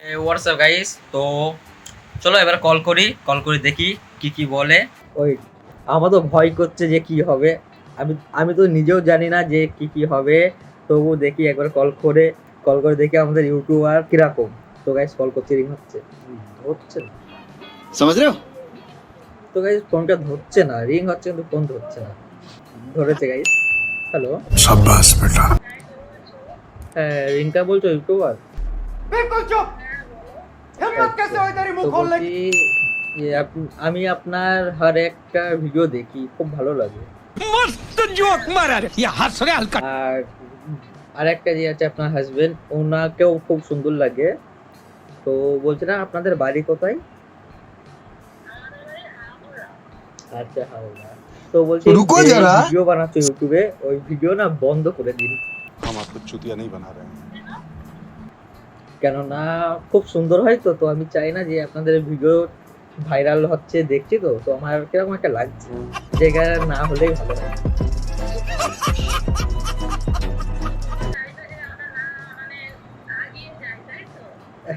WhatsApp guys, তো চলো এবার কল করি দেখি কি বলে। ওই আমার তো ভয় করছে যে কি হবে, আমি তো নিজেও জানি না যে কি হবে। তবু দেখি একবার কল করে দেখি আমাদের ইউটিউবার কিরকম। তো গাইস কল করছে, রিং হচ্ছে না, समझ रहे हो। তো গাইস ফোনটা ধরছে না, রিং হচ্ছে কিন্তু ফোন ধরছে না। ধরেছে গাইস, হ্যালো, शाबाश बेटा। হ্যাঁ রিংটা বলছো ইউটিউবার? बिल्कुल चुप। हिम्मत कैसे हुई तेरी मुंह खोलने की? আমি আপনার हर একটা ভিডিও দেখি, খুব ভালো লাগে। मस्त जोक मारा रे, ये हंस रहे हल्का। আর আরেকটা যে আছে আপনার হাজবেন্ড, ওনাকেও খুব সুন্দর লাগে। তো বলছিলাম আপনাদের বাড়ি কোথায়? আচ্ছা হাওড়া। তো বলছি रुको जरा। ভিডিও বানাচ্ছো ইউটিউবে, ওই ভিডিও না বন্ধ করে দিন। हम आपको चूतिया नहीं बना रहे हैं। কেননা খুব সুন্দর হয়, তো আমি চাই না যে আপনাদের ভিডিও ভাইরাল হচ্ছে দেখছি, তো আমার কিরকম একটা লাগছে, জায়গা না হলেই ভালো হয়।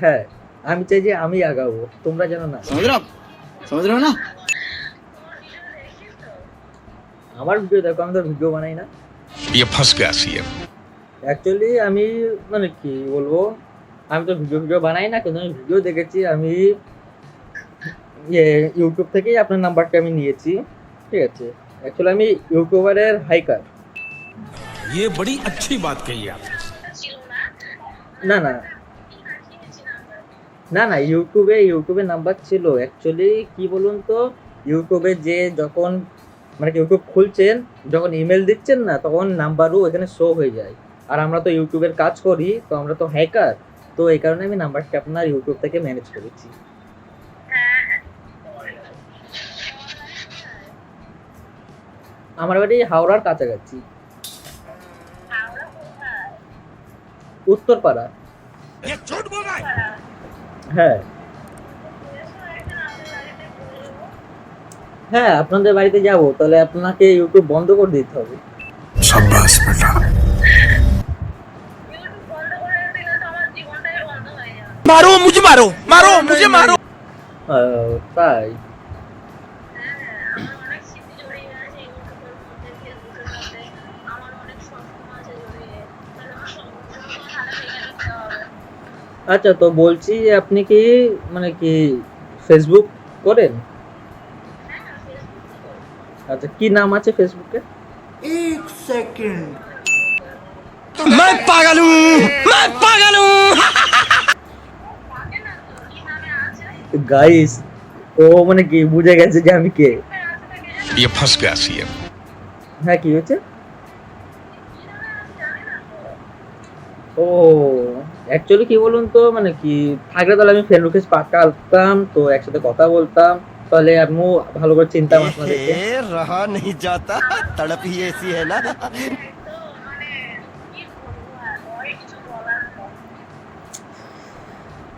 হ্যাঁ আমি চাই যে আমি আগাবো, তোমরা যেন না। समझ रहे हो ना। আমার ভিডিও দেখো, আমি তো ভিডিও বানাই না। ये फंस गया सीएम। অ্যাকচুয়ালি আমি মানে কি বলবো, আমি তো ভিডিও বানাই না, কিন্তু আমি ভিডিও দেখেছি। আমি ইউটিউব থেকেই আপনার নাম্বারটা আমি নিয়েছি, ঠিক আছে। অ্যাকচুয়ালি আমি ইউটিউবারের হাইকার। ये बड़ी अच्छी बात कही आप। না না না না ইউটিউবে নাম্বার ছিল। অ্যাকচুয়ালি কি বলুন তো, ইউটিউবে যে যখন মানে ইউটিউব খুলছেন, যখন ইমেল দিচ্ছেন না, তখন নাম্বারও এখানে শো হয়ে যায়। আর আমরা তো ইউটিউবের কাজ করি, তো আমরা তো হ্যাকার, তো এই কারণে আমি নাম্বারটা আপনার ইউটিউব থেকে ম্যানেজ করেছি। আমার বাড়ি হাওড়ার কাছাকাছি, উত্তরপাড়া। ये झूठ बोल रहा है। হ্যাঁ হ্যাঁ আপনাদের বাড়িতে যাব, তাহলে আপনাকে ইউটিউব বন্ধ করে দিতে হবে। शाबाश बेटा। मारो मुझे मारो, मारो मुझे मारो। তাই আচ্ছা, তো বলছি আপনি কি মানে কি ফেসবুক করেন? আচ্ছা, কি নাম আছে ফেসবুকে? एक सेकंड। मैं पागल हूँ, मैं पागल हूँ। গাইস, ও মানে কি বুঝে গেছে যে আমি কে। ये फंस गया सीएम। হ্যাঁ কি হয়েছে? ও অ্যাকচুয়ালি কি বলুন তো, মানে কি থাকলে তাহলে আমি ফ্রেন্ড রিকোয়েস্ট পাঠাতাম, তো একসাথে কথা বলতাম, তাহলে আমিও ভালো করে চিনতাম আপনাদেরকে। रहा नहीं जाता, तड़प ही ऐसी है ना।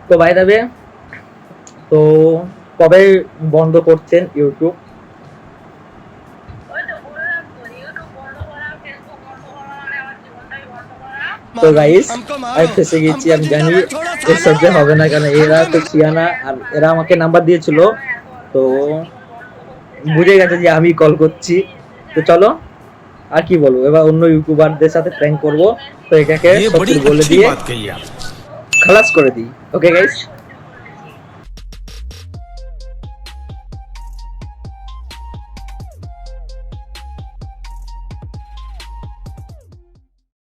তো ভাই দাবে, তো কবে বন্ধ করছেন ইউটিউব? তো গাইস আমি ফেসে গেছি, আমি জানি এর সহ্য হবে না, কারণ এরা তো শিয়ানা, আর এরা আমাকে নাম্বার দিয়েছিল, তো বুঝে গেছে যে আমি কল করছি। তো চলো আর কি বলবো, এবার অন্য ইউটিউবারদের সাথে প্র্যাঙ্ক করবো, তো এটাকে ये बड़ी সত্যি বলে अच्छी দিয়ে बात कही आप। খালাস করে দিই। Okay guys.